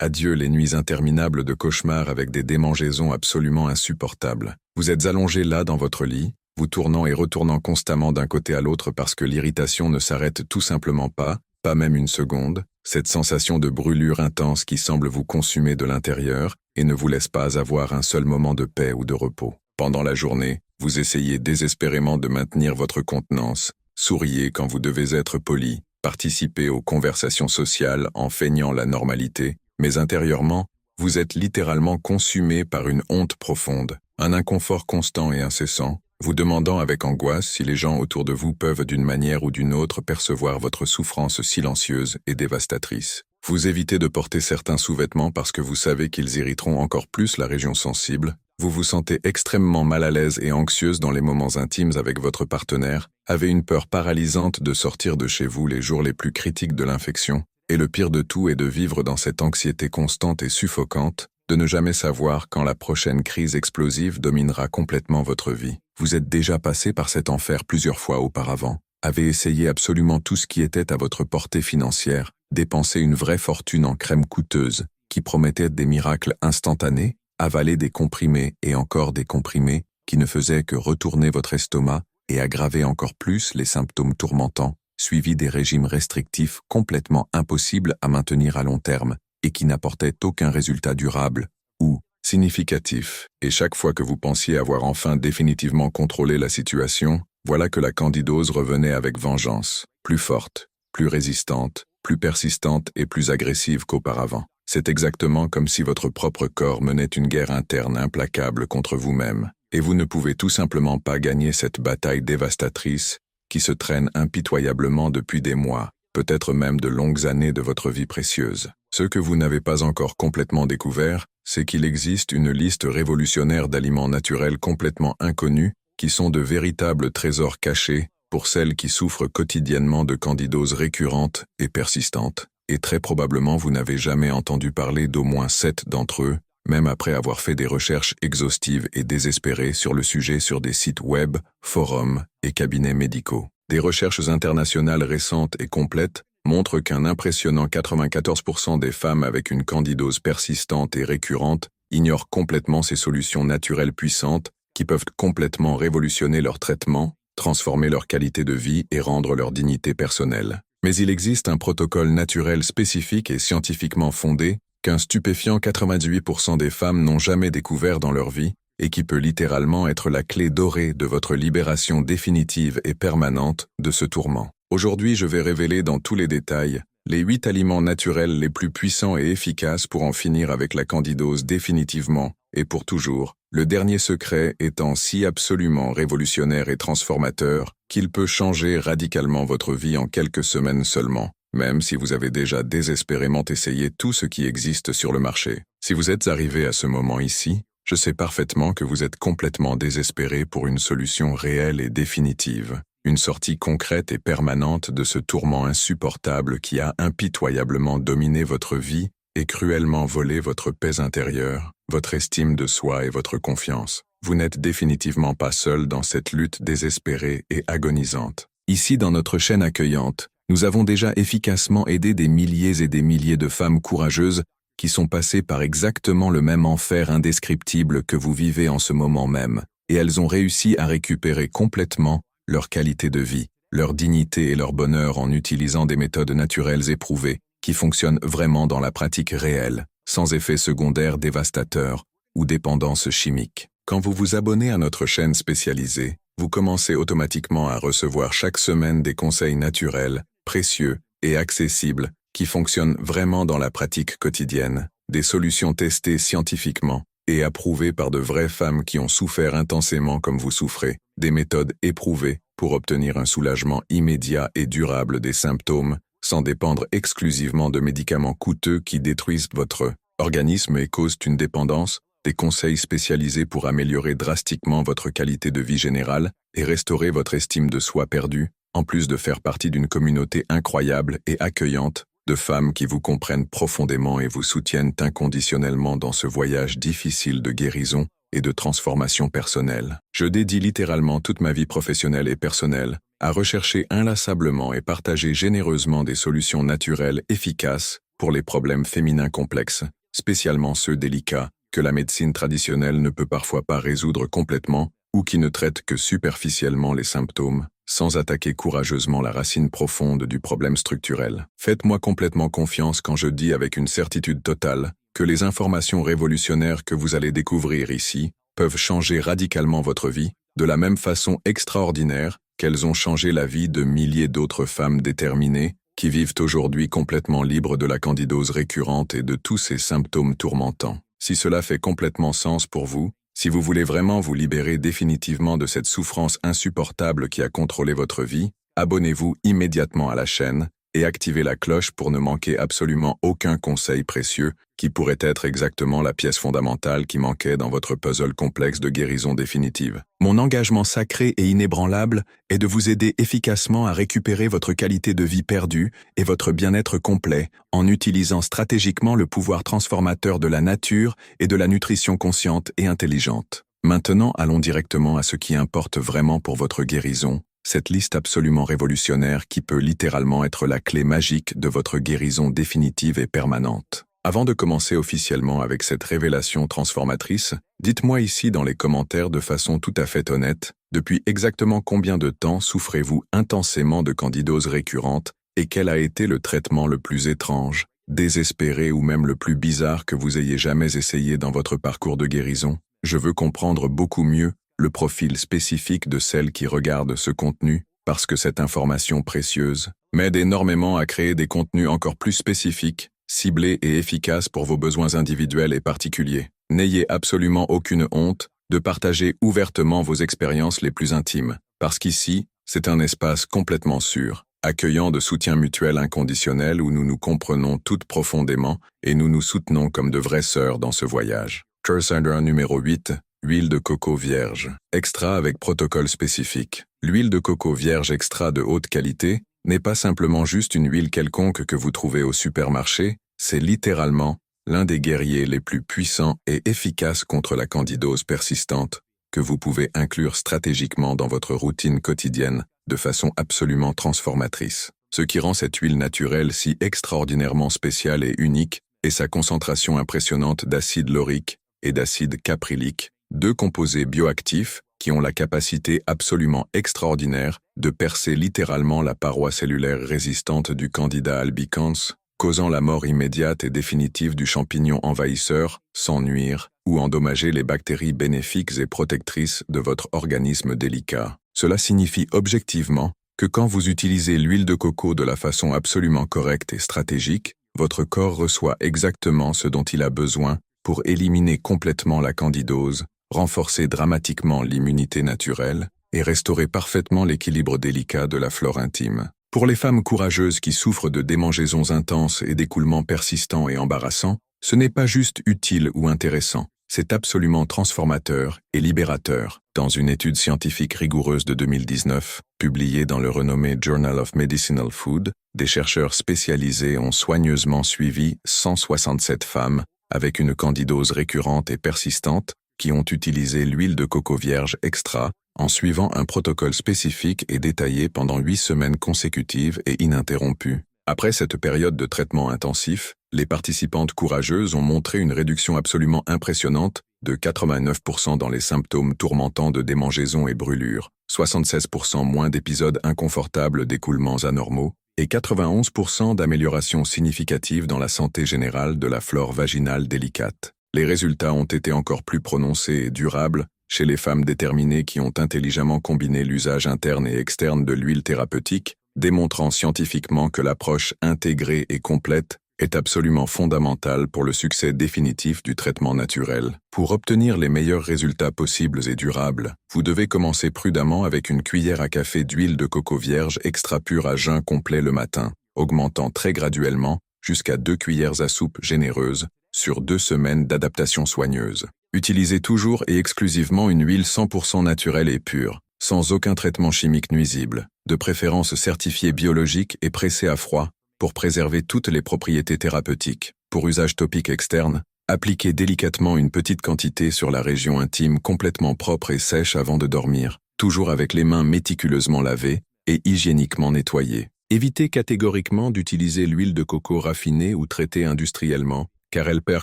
Adieu les nuits interminables de cauchemars avec des démangeaisons absolument insupportables. Vous êtes allongé là dans votre lit, vous tournant et retournant constamment d'un côté à l'autre parce que l'irritation ne s'arrête tout simplement pas même une seconde, cette sensation de brûlure intense qui semble vous consumer de l'intérieur et ne vous laisse pas avoir un seul moment de paix ou de repos. Pendant la journée, vous essayez désespérément de maintenir votre contenance, souriez quand vous devez être poli, participez aux conversations sociales en feignant la normalité, mais intérieurement, vous êtes littéralement consumé par une honte profonde, un inconfort constant et incessant, vous demandant avec angoisse si les gens autour de vous peuvent d'une manière ou d'une autre percevoir votre souffrance silencieuse et dévastatrice. Vous évitez de porter certains sous-vêtements parce que vous savez qu'ils irriteront encore plus la région sensible. Vous vous sentez extrêmement mal à l'aise et anxieuse dans les moments intimes avec votre partenaire, avez une peur paralysante de sortir de chez vous les jours les plus critiques de l'infection, et le pire de tout est de vivre dans cette anxiété constante et suffocante, de ne jamais savoir quand la prochaine crise explosive dominera complètement votre vie. Vous êtes déjà passé par cet enfer plusieurs fois auparavant, avez essayé absolument tout ce qui était à votre portée financière, dépensé une vraie fortune en crème coûteuse, qui promettait des miracles instantanés, avalé des comprimés et encore des comprimés, qui ne faisaient que retourner votre estomac et aggraver encore plus les symptômes tourmentants, suivis des régimes restrictifs complètement impossibles à maintenir à long terme, et qui n'apportaient aucun résultat durable ou significatif. Et chaque fois que vous pensiez avoir enfin définitivement contrôlé la situation, voilà que la candidose revenait avec vengeance, plus forte, plus résistante, plus persistante et plus agressive qu'auparavant. C'est exactement comme si votre propre corps menait une guerre interne implacable contre vous-même, et vous ne pouvez tout simplement pas gagner cette bataille dévastatrice qui se traîne impitoyablement depuis des mois, peut-être même de longues années de votre vie précieuse. Ce que vous n'avez pas encore complètement découvert, c'est qu'il existe une liste révolutionnaire d'aliments naturels complètement inconnus qui sont de véritables trésors cachés pour celles qui souffrent quotidiennement de candidose récurrente et persistante. Et très probablement vous n'avez jamais entendu parler d'au moins 7 d'entre eux, même après avoir fait des recherches exhaustives et désespérées sur le sujet sur des sites web, forums et cabinets médicaux. Des recherches internationales récentes et complètes montrent qu'un impressionnant 94% des femmes avec une candidose persistante et récurrente ignorent complètement ces solutions naturelles puissantes qui peuvent complètement révolutionner leur traitement, transformer leur qualité de vie et rendre leur dignité personnelle. Mais il existe un protocole naturel spécifique et scientifiquement fondé qu'un stupéfiant 98% des femmes n'ont jamais découvert dans leur vie et qui peut littéralement être la clé dorée de votre libération définitive et permanente de ce tourment. Aujourd'hui, je vais révéler dans tous les détails les 8 aliments naturels les plus puissants et efficaces pour en finir avec la candidose définitivement et pour toujours, le dernier secret étant si absolument révolutionnaire et transformateur qu'il peut changer radicalement votre vie en quelques semaines seulement, même si vous avez déjà désespérément essayé tout ce qui existe sur le marché. Si vous êtes arrivé à ce moment ici, je sais parfaitement que vous êtes complètement désespéré pour une solution réelle et définitive, une sortie concrète et permanente de ce tourment insupportable qui a impitoyablement dominé votre vie et cruellement volé votre paix intérieure, votre estime de soi et votre confiance. Vous n'êtes définitivement pas seul dans cette lutte désespérée et agonisante. Ici, dans notre chaîne accueillante, nous avons déjà efficacement aidé des milliers et des milliers de femmes courageuses qui sont passées par exactement le même enfer indescriptible que vous vivez en ce moment même, et elles ont réussi à récupérer complètement leur qualité de vie, leur dignité et leur bonheur en utilisant des méthodes naturelles éprouvées qui fonctionnent vraiment dans la pratique réelle, sans effets secondaires dévastateurs ou dépendance chimique. Quand vous vous abonnez à notre chaîne spécialisée, vous commencez automatiquement à recevoir chaque semaine des conseils naturels, précieux et accessibles qui fonctionnent vraiment dans la pratique quotidienne, des solutions testées scientifiquement et approuvées par de vraies femmes qui ont souffert intensément comme vous souffrez, des méthodes éprouvées pour obtenir un soulagement immédiat et durable des symptômes sans dépendre exclusivement de médicaments coûteux qui détruisent votre organisme et causent une dépendance, des conseils spécialisés pour améliorer drastiquement votre qualité de vie générale et restaurer votre estime de soi perdue, en plus de faire partie d'une communauté incroyable et accueillante de femmes qui vous comprennent profondément et vous soutiennent inconditionnellement dans ce voyage difficile de guérison et de transformation personnelle. Je dédie littéralement toute ma vie professionnelle et personnelle à rechercher inlassablement et partager généreusement des solutions naturelles efficaces pour les problèmes féminins complexes, spécialement ceux délicats, que la médecine traditionnelle ne peut parfois pas résoudre complètement ou qui ne traitent que superficiellement les symptômes, sans attaquer courageusement la racine profonde du problème structurel. Faites-moi complètement confiance quand je dis avec une certitude totale que les informations révolutionnaires que vous allez découvrir ici peuvent changer radicalement votre vie, de la même façon extraordinaire qu'elles ont changé la vie de milliers d'autres femmes déterminées qui vivent aujourd'hui complètement libres de la candidose récurrente et de tous ces symptômes tourmentants. Si cela fait complètement sens pour vous, si vous voulez vraiment vous libérer définitivement de cette souffrance insupportable qui a contrôlé votre vie, abonnez-vous immédiatement à la chaîne et activez la cloche pour ne manquer absolument aucun conseil précieux qui pourrait être exactement la pièce fondamentale qui manquait dans votre puzzle complexe de guérison définitive. Mon engagement sacré et inébranlable est de vous aider efficacement à récupérer votre qualité de vie perdue et votre bien-être complet en utilisant stratégiquement le pouvoir transformateur de la nature et de la nutrition consciente et intelligente. Maintenant, allons directement à ce qui importe vraiment pour votre guérison, cette liste absolument révolutionnaire qui peut littéralement être la clé magique de votre guérison définitive et permanente. Avant de commencer officiellement avec cette révélation transformatrice, dites-moi ici dans les commentaires de façon tout à fait honnête, depuis exactement combien de temps souffrez-vous intensément de candidose récurrente et quel a été le traitement le plus étrange, désespéré ou même le plus bizarre que vous ayez jamais essayé dans votre parcours de guérison? Je veux comprendre beaucoup mieux le profil spécifique de celle qui regarde ce contenu, parce que cette information précieuse m'aide énormément à créer des contenus encore plus spécifiques, ciblés et efficaces pour vos besoins individuels et particuliers. N'ayez absolument aucune honte de partager ouvertement vos expériences les plus intimes, parce qu'ici, c'est un espace complètement sûr, accueillant de soutien mutuel inconditionnel où nous nous comprenons toutes profondément et nous nous soutenons comme de vraies sœurs dans ce voyage. Cursander numéro 8. Huile de coco vierge. Extra avec protocole spécifique. L'huile de coco vierge extra de haute qualité n'est pas simplement juste une huile quelconque que vous trouvez au supermarché, c'est littéralement l'un des guerriers les plus puissants et efficaces contre la candidose persistante que vous pouvez inclure stratégiquement dans votre routine quotidienne de façon absolument transformatrice. Ce qui rend cette huile naturelle si extraordinairement spéciale et unique est sa concentration impressionnante d'acide laurique et d'acide caprylique, deux composés bioactifs qui ont la capacité absolument extraordinaire de percer littéralement la paroi cellulaire résistante du Candida albicans, causant la mort immédiate et définitive du champignon envahisseur, sans nuire, ou endommager les bactéries bénéfiques et protectrices de votre organisme délicat. Cela signifie objectivement que quand vous utilisez l'huile de coco de la façon absolument correcte et stratégique, votre corps reçoit exactement ce dont il a besoin pour éliminer complètement la candidose, renforcer dramatiquement l'immunité naturelle et restaurer parfaitement l'équilibre délicat de la flore intime. Pour les femmes courageuses qui souffrent de démangeaisons intenses et d'écoulements persistants et embarrassants, ce n'est pas juste utile ou intéressant, c'est absolument transformateur et libérateur. Dans une étude scientifique rigoureuse de 2019, publiée dans le renommé Journal of Medicinal Food, des chercheurs spécialisés ont soigneusement suivi 167 femmes avec une candidose récurrente et persistante qui ont utilisé l'huile de coco vierge extra en suivant un protocole spécifique et détaillé pendant 8 semaines consécutives et ininterrompues. Après cette période de traitement intensif, les participantes courageuses ont montré une réduction absolument impressionnante de 89% dans les symptômes tourmentants de démangeaisons et brûlures, 76% moins d'épisodes inconfortables d'écoulements anormaux, et 91% d'amélioration significative dans la santé générale de la flore vaginale délicate. Les résultats ont été encore plus prononcés et durables chez les femmes déterminées qui ont intelligemment combiné l'usage interne et externe de l'huile thérapeutique, démontrant scientifiquement que l'approche intégrée et complète est absolument fondamentale pour le succès définitif du traitement naturel. Pour obtenir les meilleurs résultats possibles et durables, vous devez commencer prudemment avec une cuillère à café d'huile de coco vierge extra pure à jeun complet le matin, augmentant très graduellement jusqu'à 2 cuillères à soupe généreuses sur 2 semaines d'adaptation soigneuse. Utilisez toujours et exclusivement une huile 100% naturelle et pure, sans aucun traitement chimique nuisible, de préférence certifiée biologique et pressée à froid, pour préserver toutes les propriétés thérapeutiques. Pour usage topique externe, appliquez délicatement une petite quantité sur la région intime complètement propre et sèche avant de dormir, toujours avec les mains méticuleusement lavées et hygiéniquement nettoyées. Évitez catégoriquement d'utiliser l'huile de coco raffinée ou traitée industriellement, car elle perd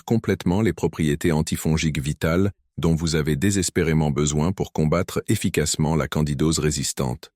complètement les propriétés antifongiques vitales dont vous avez désespérément besoin pour combattre efficacement la candidose résistante.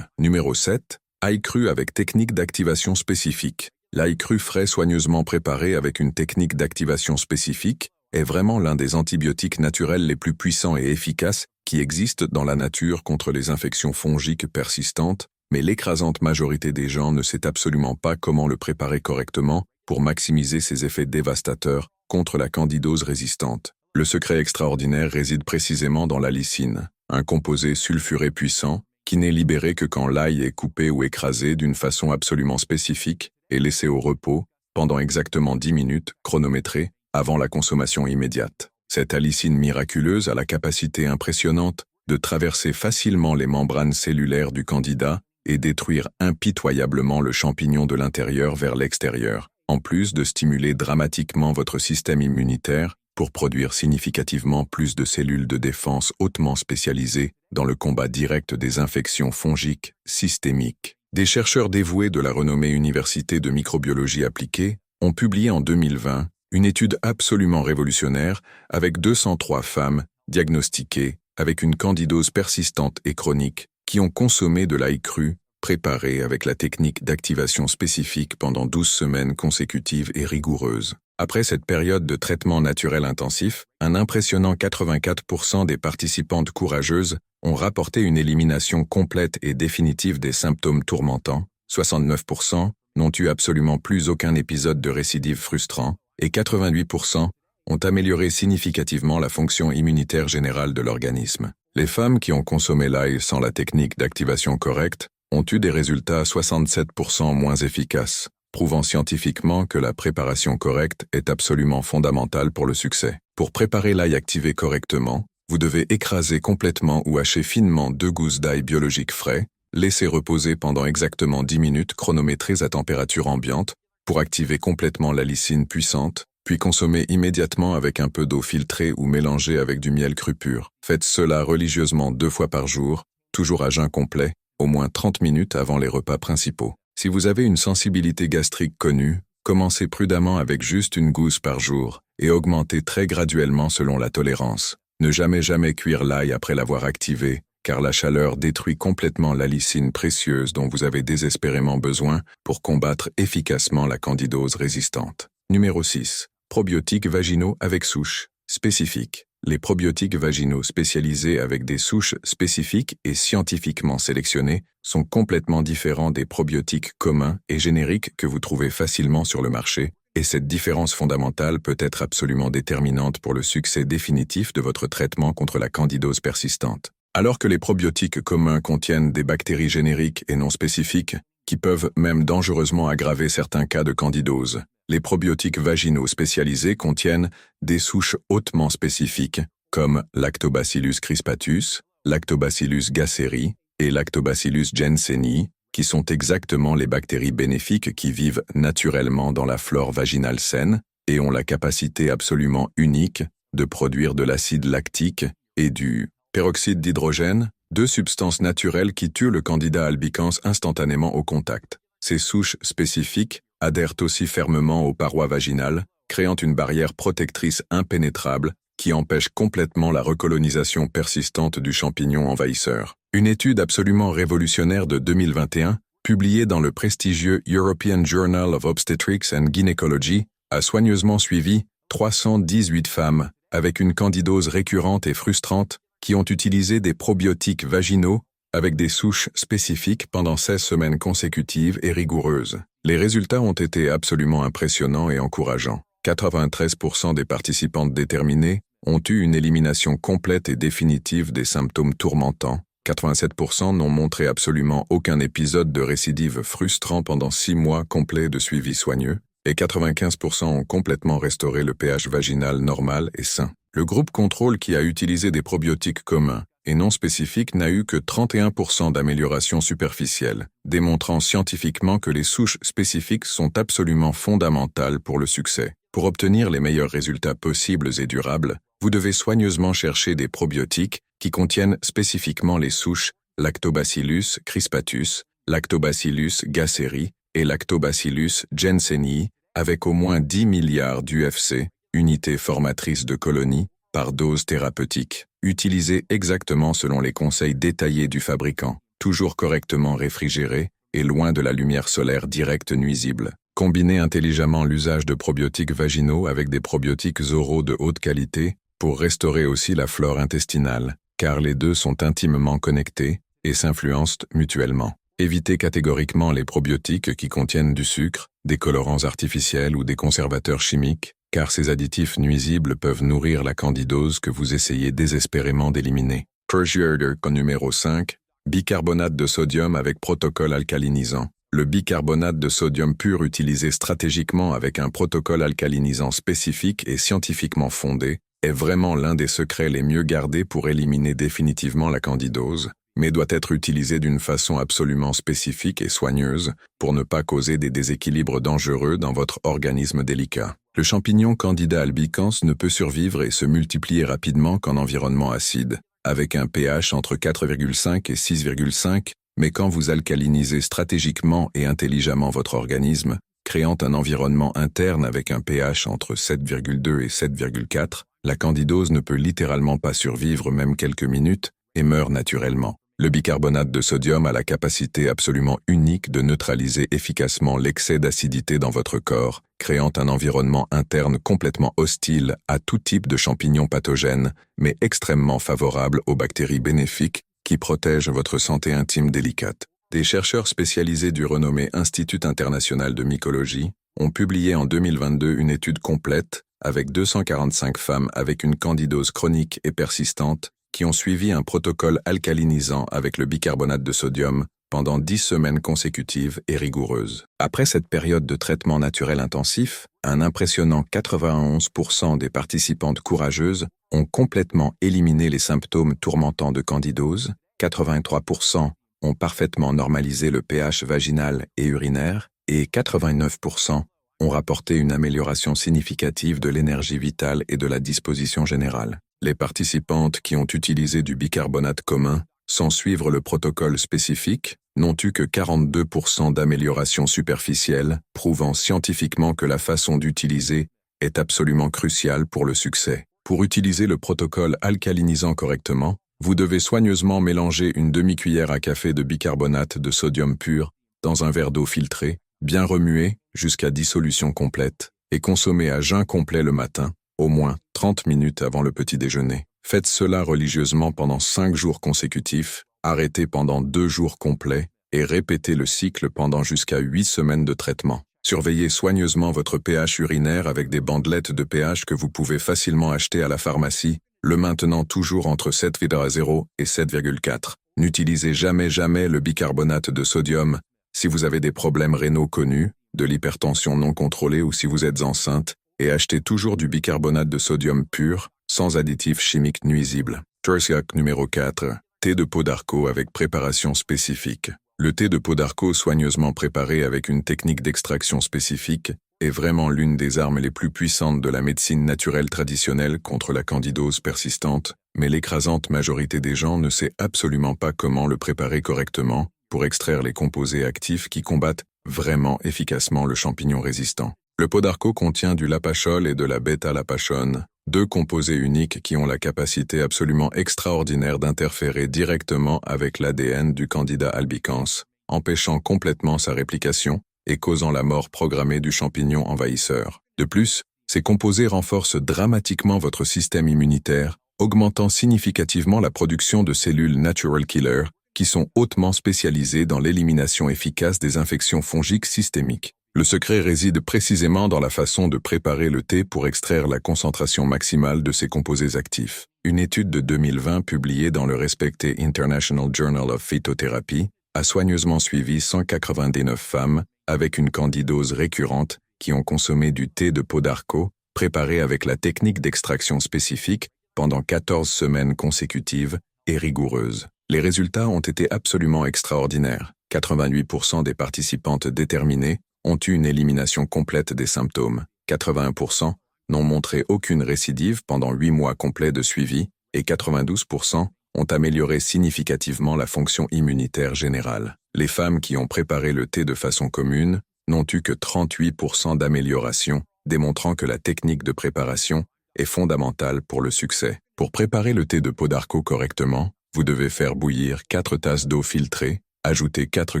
Numéro 7. Ail cru avec technique d'activation spécifique. L'ail cru frais soigneusement préparé avec une technique d'activation spécifique est vraiment l'un des antibiotiques naturels les plus puissants et efficaces qui existent dans la nature contre les infections fongiques persistantes, mais l'écrasante majorité des gens ne sait absolument pas comment le préparer correctement pour maximiser ses effets dévastateurs contre la candidose résistante. Le secret extraordinaire réside précisément dans la lysine, un composé sulfuré puissant qui n'est libéré que quand l'ail est coupé ou écrasé d'une façon absolument spécifique et laissé au repos pendant exactement 10 minutes, chronométrées, avant la consommation immédiate. Cette alicine miraculeuse a la capacité impressionnante de traverser facilement les membranes cellulaires du candidat et détruire impitoyablement le champignon de l'intérieur vers l'extérieur, en plus de stimuler dramatiquement votre système immunitaire pour produire significativement plus de cellules de défense hautement spécialisées dans le combat direct des infections fongiques systémiques. Des chercheurs dévoués de la renommée Université de microbiologie appliquée ont publié en 2020 une étude absolument révolutionnaire avec 203 femmes diagnostiquées avec une candidose persistante et chronique qui ont consommé de l'ail cru préparé avec la technique d'activation spécifique pendant 12 semaines consécutives et rigoureuses. Après cette période de traitement naturel intensif, un impressionnant 84% des participantes courageuses ont rapporté une élimination complète et définitive des symptômes tourmentants, 69% n'ont eu absolument plus aucun épisode de récidive frustrant, et 88% ont amélioré significativement la fonction immunitaire générale de l'organisme. Les femmes qui ont consommé l'ail sans la technique d'activation correcte ont eu des résultats 67% moins efficaces, prouvant scientifiquement que la préparation correcte est absolument fondamentale pour le succès. Pour préparer l'ail activé correctement, vous devez écraser complètement ou hacher finement 2 gousses d'ail biologique frais, laisser reposer pendant exactement 10 minutes chronométrées à température ambiante pour activer complètement la lysine puissante, puis consommer immédiatement avec un peu d'eau filtrée ou mélangée avec du miel cru pur. Faites cela religieusement 2 fois par jour, toujours à jeun complet, au moins 30 minutes avant les repas principaux. Si vous avez une sensibilité gastrique connue, commencez prudemment avec juste 1 gousse par jour et augmentez très graduellement selon la tolérance. Ne jamais cuire l'ail après l'avoir activé, car la chaleur détruit complètement la lysine précieuse dont vous avez désespérément besoin pour combattre efficacement la candidose résistante. Numéro 6. Probiotiques vaginaux avec souches spécifiques. Les probiotiques vaginaux spécialisés avec des souches spécifiques et scientifiquement sélectionnées sont complètement différents des probiotiques communs et génériques que vous trouvez facilement sur le marché, et cette différence fondamentale peut être absolument déterminante pour le succès définitif de votre traitement contre la candidose persistante. Alors que les probiotiques communs contiennent des bactéries génériques et non spécifiques, qui peuvent même dangereusement aggraver certains cas de candidose, les probiotiques vaginaux spécialisés contiennent des souches hautement spécifiques, comme Lactobacillus crispatus, Lactobacillus gasseri et Lactobacillus jenseni, qui sont exactement les bactéries bénéfiques qui vivent naturellement dans la flore vaginale saine et ont la capacité absolument unique de produire de l'acide lactique et du peroxyde d'hydrogène, 2 substances naturelles qui tuent le Candida albicans instantanément au contact. Ces souches spécifiques adhèrent aussi fermement aux parois vaginales, créant une barrière protectrice impénétrable qui empêche complètement la recolonisation persistante du champignon envahisseur. Une étude absolument révolutionnaire de 2021, publiée dans le prestigieux European Journal of Obstetrics and Gynecology, a soigneusement suivi 318 femmes avec une candidose récurrente et frustrante qui ont utilisé des probiotiques vaginaux avec des souches spécifiques pendant 16 semaines consécutives et rigoureuses. Les résultats ont été absolument impressionnants et encourageants. 93% des participantes déterminées ont eu une élimination complète et définitive des symptômes tourmentants. 87% n'ont montré absolument aucun épisode de récidive frustrant pendant 6 mois complets de suivi soigneux, et 95% ont complètement restauré le pH vaginal normal et sain. Le groupe contrôle qui a utilisé des probiotiques communs et non spécifiques n'a eu que 31% d'amélioration superficielle, démontrant scientifiquement que les souches spécifiques sont absolument fondamentales pour le succès. Pour obtenir les meilleurs résultats possibles et durables, vous devez soigneusement chercher des probiotiques qui contiennent spécifiquement les souches Lactobacillus crispatus, Lactobacillus gasseri et Lactobacillus jensenii, avec au moins 10 milliards d'UFC, unités formatrices de colonies, par dose thérapeutique, utilisées exactement selon les conseils détaillés du fabricant, toujours correctement réfrigérés et loin de la lumière solaire directe nuisible. Combinez intelligemment l'usage de probiotiques vaginaux avec des probiotiques oraux de haute qualité pour restaurer aussi la flore intestinale, car les deux sont intimement connectés et s'influencent mutuellement. Évitez catégoriquement les probiotiques qui contiennent du sucre, des colorants artificiels ou des conservateurs chimiques, car ces additifs nuisibles peuvent nourrir la candidose que vous essayez désespérément d'éliminer. Persuader numéro 5, bicarbonate de sodium avec protocole alcalinisant. Le bicarbonate de sodium pur utilisé stratégiquement avec un protocole alcalinisant spécifique et scientifiquement fondé est vraiment l'un des secrets les mieux gardés pour éliminer définitivement la candidose, mais doit être utilisé d'une façon absolument spécifique et soigneuse pour ne pas causer des déséquilibres dangereux dans votre organisme délicat. Le champignon Candida albicans ne peut survivre et se multiplier rapidement qu'en environnement acide, avec un pH entre 4,5 et 6,5, mais quand vous alcalinisez stratégiquement et intelligemment votre organisme, créant un environnement interne avec un pH entre 7,2 et 7,4, la candidose ne peut littéralement pas survivre même quelques minutes et meurt naturellement. Le bicarbonate de sodium a la capacité absolument unique de neutraliser efficacement l'excès d'acidité dans votre corps, créant un environnement interne complètement hostile à tout type de champignons pathogènes, mais extrêmement favorable aux bactéries bénéfiques qui protègent votre santé intime délicate. Des chercheurs spécialisés du renommé Institut international de mycologie ont publié en 2022 une étude complète avec 245 femmes avec une candidose chronique et persistante qui ont suivi un protocole alcalinisant avec le bicarbonate de sodium pendant 10 semaines consécutives et rigoureuses. Après cette période de traitement naturel intensif, un impressionnant 91% des participantes courageuses ont complètement éliminé les symptômes tourmentants de candidose, 83% ont parfaitement normalisé le pH vaginal et urinaire, et 89% ont rapporté une amélioration significative de l'énergie vitale et de la disposition générale. Les participantes qui ont utilisé du bicarbonate commun sans suivre le protocole spécifique n'ont eu que 42% d'amélioration superficielle, prouvant scientifiquement que la façon d'utiliser est absolument cruciale pour le succès. Pour utiliser le protocole alcalinisant correctement, vous devez soigneusement mélanger une demi-cuillère à café de bicarbonate de sodium pur dans un verre d'eau filtrée, bien remuer jusqu'à dissolution complète, et consommer à jeun complet le matin, au moins 30 minutes avant le petit déjeuner. Faites cela religieusement pendant 5 jours consécutifs, arrêtez pendant 2 jours complets et répétez le cycle pendant jusqu'à 8 semaines de traitement. Surveillez soigneusement votre pH urinaire avec des bandelettes de pH que vous pouvez facilement acheter à la pharmacie, le maintenant toujours entre 7,0 et 7,4. N'utilisez jamais le bicarbonate de sodium si vous avez des problèmes rénaux connus, de l'hypertension non contrôlée ou si vous êtes enceinte, et achetez toujours du bicarbonate de sodium pur, sans additifs chimiques nuisibles. Tertiac numéro 4. Thé de peau d'arco avec préparation spécifique. Le thé de peau d'arco soigneusement préparé avec une technique d'extraction spécifique est vraiment l'une des armes les plus puissantes de la médecine naturelle traditionnelle contre la candidose persistante, mais l'écrasante majorité des gens ne sait absolument pas comment le préparer correctement pour extraire les composés actifs qui combattent vraiment efficacement le champignon résistant. Le pot d'arco contient du lapachol et de la bêta-lapachone, 2 composés uniques qui ont la capacité absolument extraordinaire d'interférer directement avec l'ADN du Candida albicans, empêchant complètement sa réplication et causant la mort programmée du champignon envahisseur. De plus, ces composés renforcent dramatiquement votre système immunitaire, augmentant significativement la production de cellules natural killer qui sont hautement spécialisées dans l'élimination efficace des infections fongiques systémiques. Le secret réside précisément dans la façon de préparer le thé pour extraire la concentration maximale de ces composés actifs. Une étude de 2020 publiée dans le respecté International Journal of Phytotherapy a soigneusement suivi 199 femmes avec une candidose récurrente qui ont consommé du thé de peau d'arco préparé avec la technique d'extraction spécifique pendant 14 semaines consécutives et rigoureuses. Les résultats ont été absolument extraordinaires. 88% des participantes déterminées ont eu une élimination complète des symptômes. 81% n'ont montré aucune récidive pendant 8 mois complets de suivi et 92% ont amélioré significativement la fonction immunitaire générale. Les femmes qui ont préparé le thé de façon commune n'ont eu que 38% d'amélioration, démontrant que la technique de préparation est fondamentale pour le succès. Pour préparer le thé de peau d'arco correctement, vous devez faire bouillir 4 tasses d'eau filtrée, ajouter 4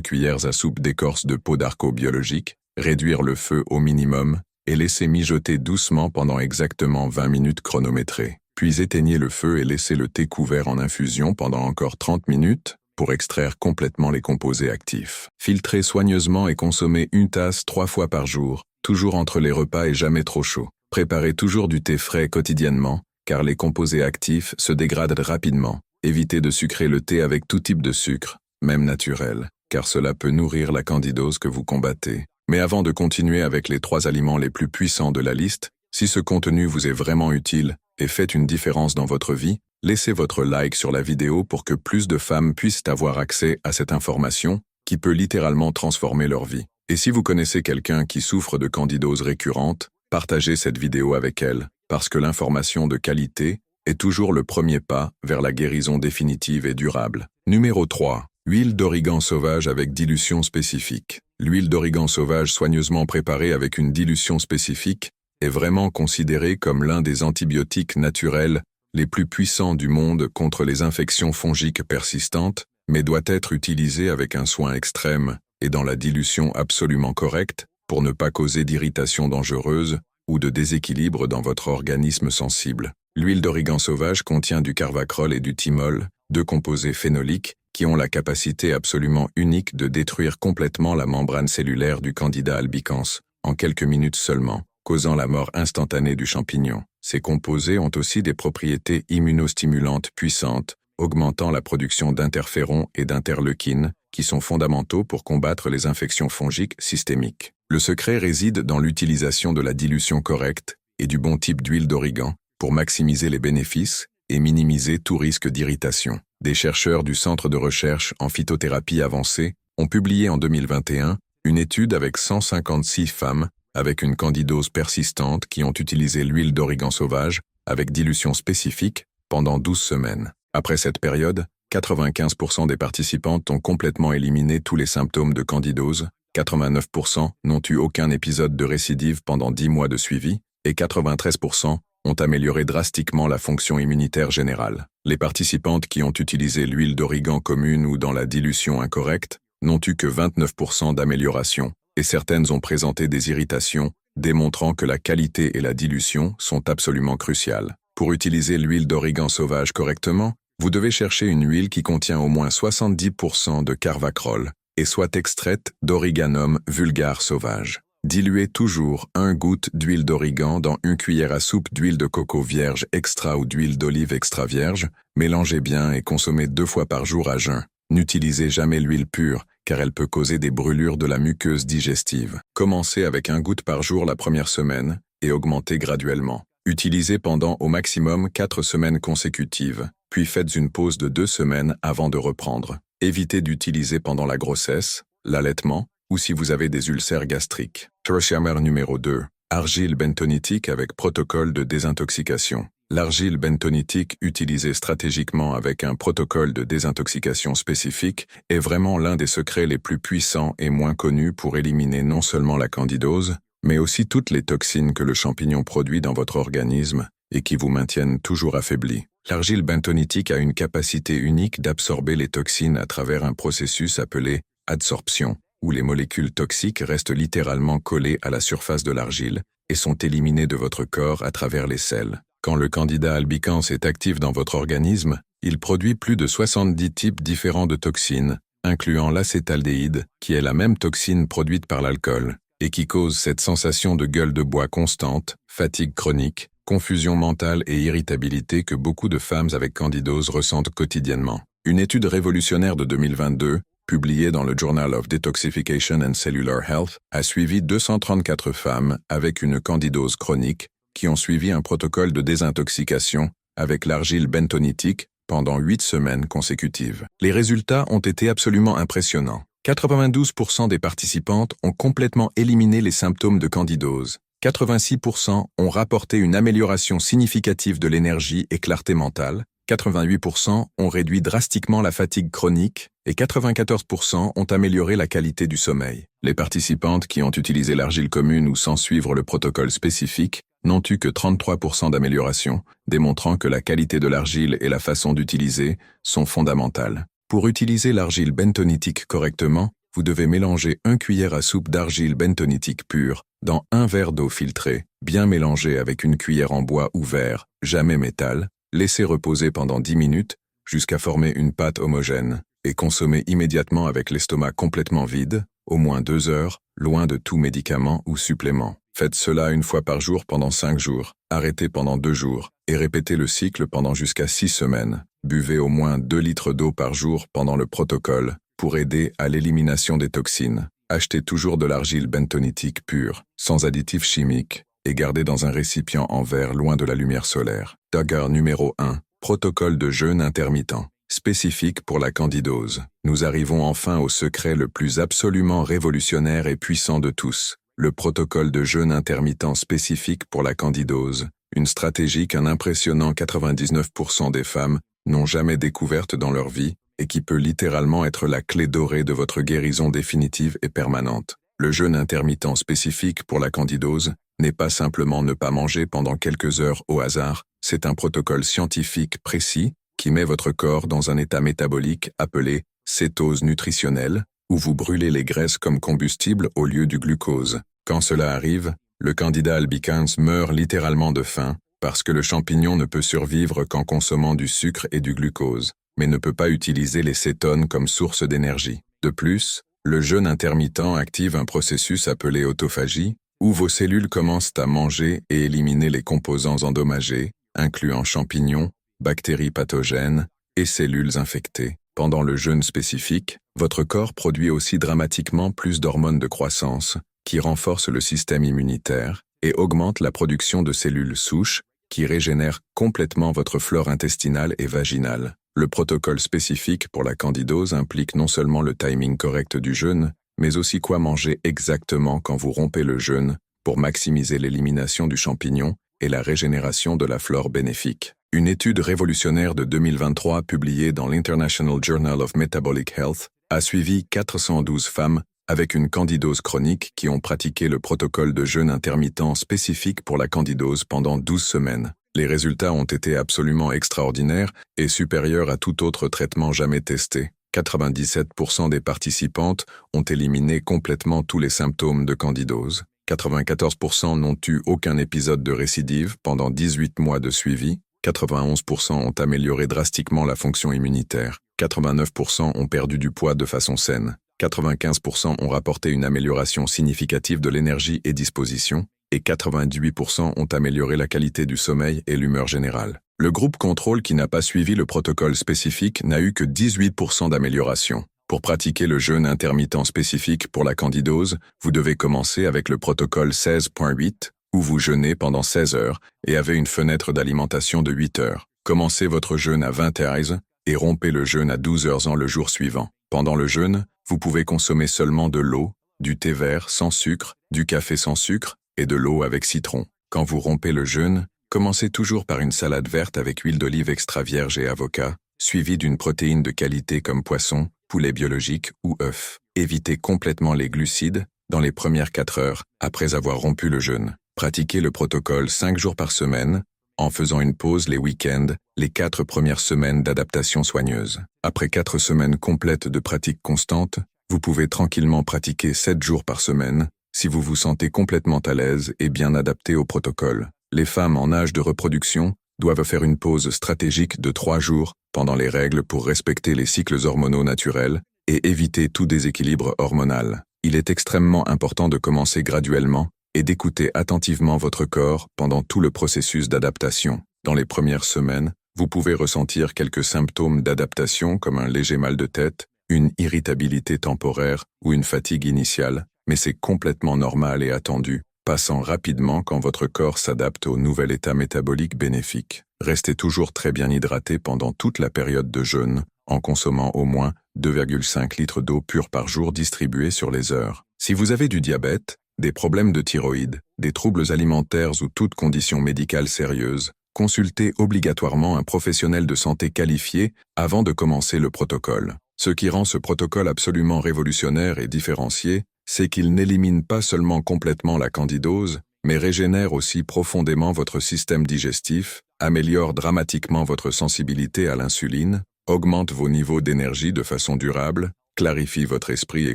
cuillères à soupe d'écorce de peau d'arco biologique, réduire le feu au minimum et laisser mijoter doucement pendant exactement 20 minutes chronométrées. Puis éteignez le feu et laissez le thé couvert en infusion pendant encore 30 minutes pour extraire complètement les composés actifs. Filtrez soigneusement et consommez une tasse 3 fois par jour, toujours entre les repas et jamais trop chaud. Préparez toujours du thé frais quotidiennement, car les composés actifs se dégradent rapidement. Évitez de sucrer le thé avec tout type de sucre, même naturel, car cela peut nourrir la candidose que vous combattez. Mais avant de continuer avec les 3 aliments les plus puissants de la liste, si ce contenu vous est vraiment utile et fait une différence dans votre vie, laissez votre like sur la vidéo pour que plus de femmes puissent avoir accès à cette information qui peut littéralement transformer leur vie. Et si vous connaissez quelqu'un qui souffre de candidose récurrente, partagez cette vidéo avec elle, parce que l'information de qualité est toujours le premier pas vers la guérison définitive et durable. Numéro 3. Huile d'origan sauvage avec dilution spécifique. L'huile d'origan sauvage soigneusement préparée avec une dilution spécifique est vraiment considérée comme l'un des antibiotiques naturels les plus puissants du monde contre les infections fongiques persistantes, mais doit être utilisée avec un soin extrême et dans la dilution absolument correcte pour ne pas causer d'irritation dangereuse ou de déséquilibre dans votre organisme sensible. L'huile d'origan sauvage contient du carvacrol et du thymol, 2 composés phénoliques qui ont la capacité absolument unique de détruire complètement la membrane cellulaire du Candida albicans en quelques minutes seulement, causant la mort instantanée du champignon. Ces composés ont aussi des propriétés immunostimulantes puissantes, augmentant la production d'interférons et d'interleukines, qui sont fondamentaux pour combattre les infections fongiques systémiques. Le secret réside dans l'utilisation de la dilution correcte et du bon type d'huile d'origan pour maximiser les bénéfices et minimiser tout risque d'irritation. Des chercheurs du Centre de recherche en phytothérapie avancée ont publié en 2021 une étude avec 156 femmes avec une candidose persistante qui ont utilisé l'huile d'origan sauvage avec dilution spécifique pendant 12 semaines. Après cette période, 95% des participantes ont complètement éliminé tous les symptômes de candidose, 89% n'ont eu aucun épisode de récidive pendant 10 mois de suivi, et 93% ont amélioré drastiquement la fonction immunitaire générale. Les participantes qui ont utilisé l'huile d'origan commune ou dans la dilution incorrecte n'ont eu que 29% d'amélioration, et certaines ont présenté des irritations, démontrant que la qualité et la dilution sont absolument cruciales. Pour utiliser l'huile d'origan sauvage correctement, vous devez chercher une huile qui contient au moins 70% de carvacrol et soit extraite d'Origanum vulgare sauvage. Diluez toujours 1 goutte d'huile d'origan dans 1 cuillère à soupe d'huile de coco vierge extra ou d'huile d'olive extra vierge, mélangez bien et consommez 2 fois par jour à jeun. N'utilisez jamais l'huile pure, car elle peut causer des brûlures de la muqueuse digestive. Commencez avec 1 goutte par jour la première semaine et augmentez graduellement. Utilisez pendant au maximum 4 semaines consécutives, puis faites une pause de 2 semaines avant de reprendre. Évitez d'utiliser pendant la grossesse, l'allaitement, ou si vous avez des ulcères gastriques. Trochamère numéro 2. Argile bentonitique avec protocole de désintoxication. L'argile bentonitique utilisée stratégiquement avec un protocole de désintoxication spécifique est vraiment l'un des secrets les plus puissants et moins connus pour éliminer non seulement la candidose, mais aussi toutes les toxines que le champignon produit dans votre organisme et qui vous maintiennent toujours affaibli. L'argile bentonitique a une capacité unique d'absorber les toxines à travers un processus appelé adsorption, où les molécules toxiques restent littéralement collées à la surface de l'argile et sont éliminées de votre corps à travers les selles. Quand le Candida albicans est actif dans votre organisme, il produit plus de 70 types différents de toxines, incluant l'acétaldéhyde, qui est la même toxine produite par l'alcool, et qui cause cette sensation de gueule de bois constante, fatigue chronique, confusion mentale et irritabilité que beaucoup de femmes avec candidose ressentent quotidiennement. Une étude révolutionnaire de 2022, publiée dans le Journal of Detoxification and Cellular Health, a suivi 234 femmes avec une candidose chronique qui ont suivi un protocole de désintoxication avec l'argile bentonitique pendant 8 semaines consécutives. Les résultats ont été absolument impressionnants. 92% des participantes ont complètement éliminé les symptômes de candidose. 86% ont rapporté une amélioration significative de l'énergie et clarté mentale. 88% ont réduit drastiquement la fatigue chronique et 94% ont amélioré la qualité du sommeil. Les participantes qui ont utilisé l'argile commune ou sans suivre le protocole spécifique n'ont eu que 33% d'amélioration, démontrant que la qualité de l'argile et la façon d'utiliser sont fondamentales. Pour utiliser l'argile bentonitique correctement, vous devez mélanger 1 cuillère à soupe d'argile bentonitique pure dans 1 verre d'eau filtrée, bien mélangé avec une cuillère en bois ou verre, jamais métal, laisser reposer pendant 10 minutes jusqu'à former une pâte homogène et consommer immédiatement avec l'estomac complètement vide, au moins 2 heures, loin de tout médicament ou supplément. Faites cela 1 fois par jour pendant 5 jours, arrêtez pendant 2 jours et répétez le cycle pendant jusqu'à 6 semaines. Buvez au moins 2 litres d'eau par jour pendant le protocole pour aider à l'élimination des toxines. Achetez toujours de l'argile bentonitique pure, sans additifs chimiques, et gardez dans un récipient en verre loin de la lumière solaire. Dagger numéro 1. Protocole de jeûne intermittent. Spécifique pour la candidose. Nous arrivons enfin au secret le plus absolument révolutionnaire et puissant de tous. Le protocole de jeûne intermittent spécifique pour la candidose. Une stratégie qu'un impressionnant 99% des femmes n'ont jamais découverte dans leur vie et qui peut littéralement être la clé dorée de votre guérison définitive et permanente. Le jeûne intermittent spécifique pour la candidose n'est pas simplement ne pas manger pendant quelques heures au hasard, c'est un protocole scientifique précis qui met votre corps dans un état métabolique appelé cétose nutritionnelle, où vous brûlez les graisses comme combustible au lieu du glucose. Quand cela arrive, le candidat albicans meurt littéralement de faim, parce que le champignon ne peut survivre qu'en consommant du sucre et du glucose, mais ne peut pas utiliser les cétones comme source d'énergie. De plus, le jeûne intermittent active un processus appelé autophagie, où vos cellules commencent à manger et éliminer les composants endommagés, incluant champignons, bactéries pathogènes et cellules infectées. Pendant le jeûne spécifique, votre corps produit aussi dramatiquement plus d'hormones de croissance, qui renforcent le système immunitaire et augmentent la production de cellules souches, qui régénèrent complètement votre flore intestinale et vaginale. Le protocole spécifique pour la candidose implique non seulement le timing correct du jeûne, mais aussi quoi manger exactement quand vous rompez le jeûne pour maximiser l'élimination du champignon et la régénération de la flore bénéfique. Une étude révolutionnaire de 2023 publiée dans l'International Journal of Metabolic Health a suivi 412 femmes avec une candidose chronique qui ont pratiqué le protocole de jeûne intermittent spécifique pour la candidose pendant 12 semaines. Les résultats ont été absolument extraordinaires et supérieurs à tout autre traitement jamais testé. 97% des participantes ont éliminé complètement tous les symptômes de candidose. 94% n'ont eu aucun épisode de récidive pendant 18 mois de suivi. 91% ont amélioré drastiquement la fonction immunitaire. 89% ont perdu du poids de façon saine. 95% ont rapporté une amélioration significative de l'énergie et disposition. Et 98% ont amélioré la qualité du sommeil et l'humeur générale. Le groupe contrôle qui n'a pas suivi le protocole spécifique n'a eu que 18% d'amélioration. Pour pratiquer le jeûne intermittent spécifique pour la candidose, vous devez commencer avec le protocole 16.8, où vous jeûnez pendant 16 heures et avez une fenêtre d'alimentation de 8 heures. Commencez votre jeûne à 20 heures et rompez le jeûne à 12 heures le jour suivant. Pendant le jeûne, vous pouvez consommer seulement de l'eau, du thé vert sans sucre, du café sans sucre, et de l'eau avec citron. Quand vous rompez le jeûne, commencez toujours par une salade verte avec huile d'olive extra vierge et avocat, suivie d'une protéine de qualité comme poisson, poulet biologique ou œuf. Évitez complètement les glucides dans les premières 4 heures après avoir rompu le jeûne. Pratiquez le protocole 5 jours par semaine, en faisant une pause les week-ends, les 4 premières semaines d'adaptation soigneuse. Après 4 semaines complètes de pratique constante, vous pouvez tranquillement pratiquer 7 jours par semaine, si vous vous sentez complètement à l'aise et bien adapté au protocole. Les femmes en âge de reproduction doivent faire une pause stratégique de 3 jours pendant les règles pour respecter les cycles hormonaux naturels et éviter tout déséquilibre hormonal. Il est extrêmement important de commencer graduellement et d'écouter attentivement votre corps pendant tout le processus d'adaptation. Dans les premières semaines, vous pouvez ressentir quelques symptômes d'adaptation comme un léger mal de tête, une irritabilité temporaire ou une fatigue initiale, mais c'est complètement normal et attendu, passant rapidement quand votre corps s'adapte au nouvel état métabolique bénéfique. Restez toujours très bien hydraté pendant toute la période de jeûne, en consommant au moins 2,5 litres d'eau pure par jour distribuée sur les heures. Si vous avez du diabète, des problèmes de thyroïde, des troubles alimentaires ou toute condition médicale sérieuse, consultez obligatoirement un professionnel de santé qualifié avant de commencer le protocole. Ce qui rend ce protocole absolument révolutionnaire et différencié, c'est qu'il n'élimine pas seulement complètement la candidose, mais régénère aussi profondément votre système digestif, améliore dramatiquement votre sensibilité à l'insuline, augmente vos niveaux d'énergie de façon durable, clarifie votre esprit et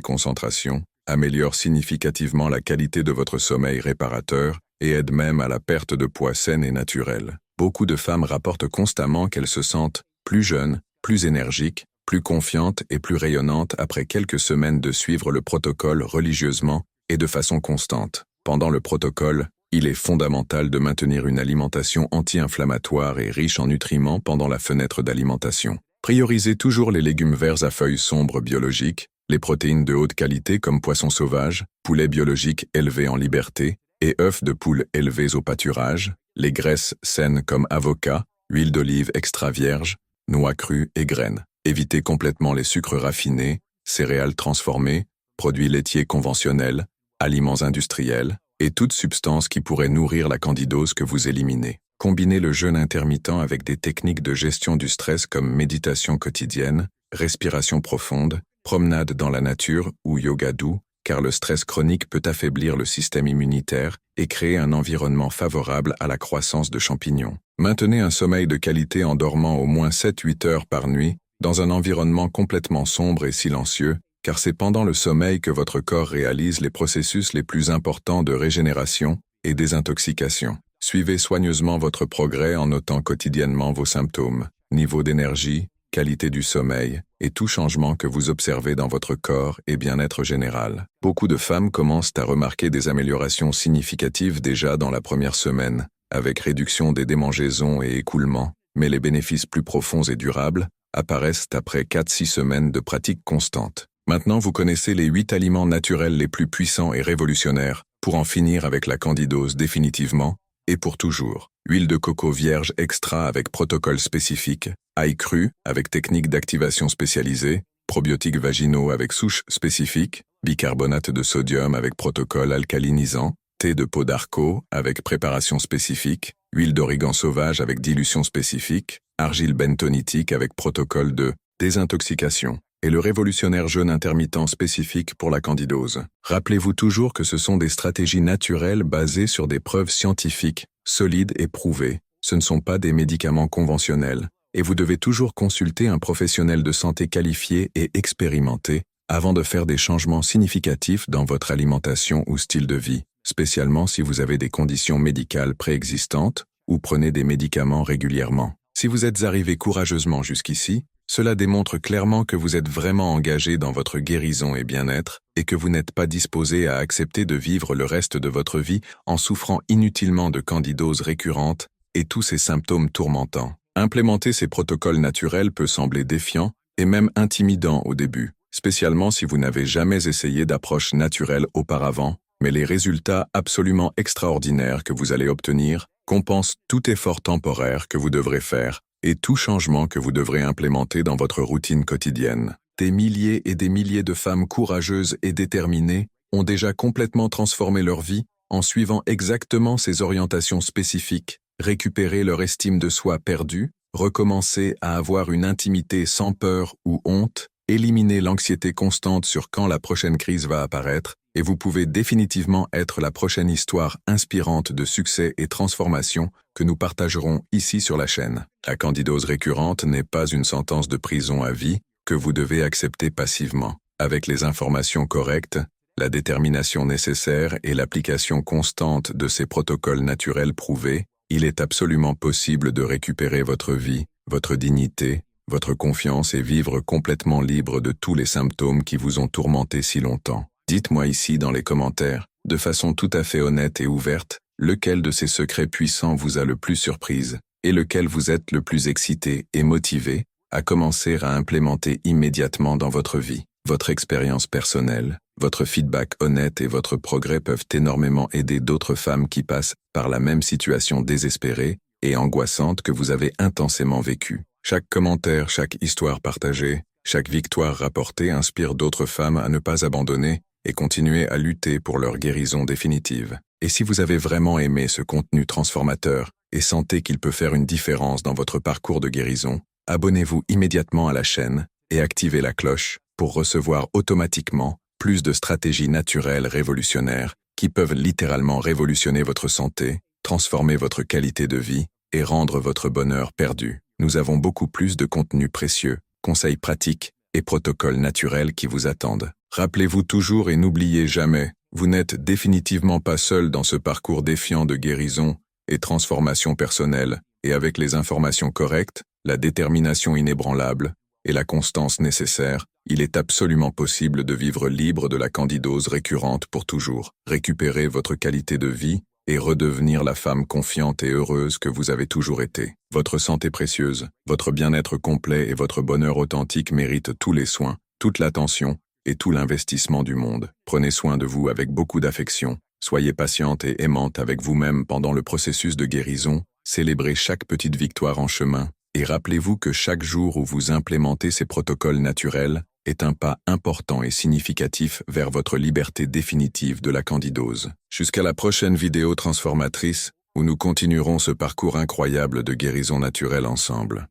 concentration, améliore significativement la qualité de votre sommeil réparateur et aide même à la perte de poids saine et naturelle. Beaucoup de femmes rapportent constamment qu'elles se sentent plus jeunes, plus énergiques, plus confiantes et plus rayonnantes après quelques semaines de suivre le protocole religieusement et de façon constante. Pendant le protocole, il est fondamental de maintenir une alimentation anti-inflammatoire et riche en nutriments pendant la fenêtre d'alimentation. Priorisez toujours les légumes verts à feuilles sombres biologiques, les protéines de haute qualité comme poissons sauvages, poulets biologiques élevés en liberté et œufs de poule élevés au pâturage, les graisses saines comme avocat, huile d'olive extra vierge, noix crues et graines. Évitez complètement les sucres raffinés, céréales transformées, produits laitiers conventionnels, aliments industriels et toute substance qui pourrait nourrir la candidose que vous éliminez. Combinez le jeûne intermittent avec des techniques de gestion du stress comme méditation quotidienne, respiration profonde, promenade dans la nature ou yoga doux, car le stress chronique peut affaiblir le système immunitaire et créer un environnement favorable à la croissance de champignons. Maintenez un sommeil de qualité en dormant au moins 7-8 heures par nuit, dans un environnement complètement sombre et silencieux, car c'est pendant le sommeil que votre corps réalise les processus les plus importants de régénération et désintoxication. Suivez soigneusement votre progrès en notant quotidiennement vos symptômes, niveau d'énergie, qualité du sommeil et tout changement que vous observez dans votre corps et bien-être général. Beaucoup de femmes commencent à remarquer des améliorations significatives déjà dans la première semaine, avec réduction des démangeaisons et écoulements, mais les bénéfices plus profonds et durables apparaissent après 4-6 semaines de pratique constante. Maintenant, vous connaissez les 8 aliments naturels les plus puissants et révolutionnaires pour en finir avec la candidose définitivement et pour toujours. Huile de coco vierge extra avec protocole spécifique, ail cru avec technique d'activation spécialisée, probiotiques vaginaux avec souche spécifique, bicarbonate de sodium avec protocole alcalinisant, thé de peau d'arco avec préparation spécifique, huile d'origan sauvage avec dilution spécifique, argile bentonitique avec protocole de désintoxication, et le révolutionnaire jeûne intermittent spécifique pour la candidose. Rappelez-vous toujours que ce sont des stratégies naturelles basées sur des preuves scientifiques, solides et prouvées. Ce ne sont pas des médicaments conventionnels, et vous devez toujours consulter un professionnel de santé qualifié et expérimenté avant de faire des changements significatifs dans votre alimentation ou style de vie, spécialement si vous avez des conditions médicales préexistantes ou prenez des médicaments régulièrement. Si vous êtes arrivé courageusement jusqu'ici, cela démontre clairement que vous êtes vraiment engagé dans votre guérison et bien-être et que vous n'êtes pas disposé à accepter de vivre le reste de votre vie en souffrant inutilement de candidose récurrente et tous ces symptômes tourmentants. Implémenter ces protocoles naturels peut sembler défiant et même intimidant au début, spécialement si vous n'avez jamais essayé d'approche naturelle auparavant, mais les résultats absolument extraordinaires que vous allez obtenir compensent tout effort temporaire que vous devrez faire et tout changement que vous devrez implémenter dans votre routine quotidienne. Des milliers et des milliers de femmes courageuses et déterminées ont déjà complètement transformé leur vie en suivant exactement ces orientations spécifiques, récupérer leur estime de soi perdue, recommencer à avoir une intimité sans peur ou honte, éliminer l'anxiété constante sur quand la prochaine crise va apparaître, et vous pouvez définitivement être la prochaine histoire inspirante de succès et transformation que nous partagerons ici sur la chaîne. La candidose récurrente n'est pas une sentence de prison à vie que vous devez accepter passivement. Avec les informations correctes, la détermination nécessaire et l'application constante de ces protocoles naturels prouvés, il est absolument possible de récupérer votre vie, votre dignité, votre confiance et vivre complètement libre de tous les symptômes qui vous ont tourmenté si longtemps. Dites-moi ici dans les commentaires, de façon tout à fait honnête et ouverte, lequel de ces secrets puissants vous a le plus surprise et lequel vous êtes le plus excité et motivé à commencer à implémenter immédiatement dans votre vie. Votre expérience personnelle, votre feedback honnête et votre progrès peuvent énormément aider d'autres femmes qui passent par la même situation désespérée et angoissante que vous avez intensément vécue. Chaque commentaire, chaque histoire partagée, chaque victoire rapportée inspire d'autres femmes à ne pas abandonner et continuer à lutter pour leur guérison définitive. Et si vous avez vraiment aimé ce contenu transformateur, et sentez qu'il peut faire une différence dans votre parcours de guérison, abonnez-vous immédiatement à la chaîne et activez la cloche pour recevoir automatiquement plus de stratégies naturelles révolutionnaires qui peuvent littéralement révolutionner votre santé, transformer votre qualité de vie et rendre votre bonheur perdu. Nous avons beaucoup plus de contenu précieux, conseils pratiques et protocoles naturels qui vous attendent. Rappelez-vous toujours et n'oubliez jamais, vous n'êtes définitivement pas seul dans ce parcours défiant de guérison et transformation personnelle, et avec les informations correctes, la détermination inébranlable et la constance nécessaire, il est absolument possible de vivre libre de la candidose récurrente pour toujours, récupérer votre qualité de vie et redevenir la femme confiante et heureuse que vous avez toujours été. Votre santé précieuse, votre bien-être complet et votre bonheur authentique méritent tous les soins, toute l'attention et tout l'investissement du monde. Prenez soin de vous avec beaucoup d'affection, soyez patiente et aimante avec vous-même pendant le processus de guérison, célébrez chaque petite victoire en chemin, et rappelez-vous que chaque jour où vous implémentez ces protocoles naturels est un pas important et significatif vers votre liberté définitive de la candidose. Jusqu'à la prochaine vidéo transformatrice, où nous continuerons ce parcours incroyable de guérison naturelle ensemble.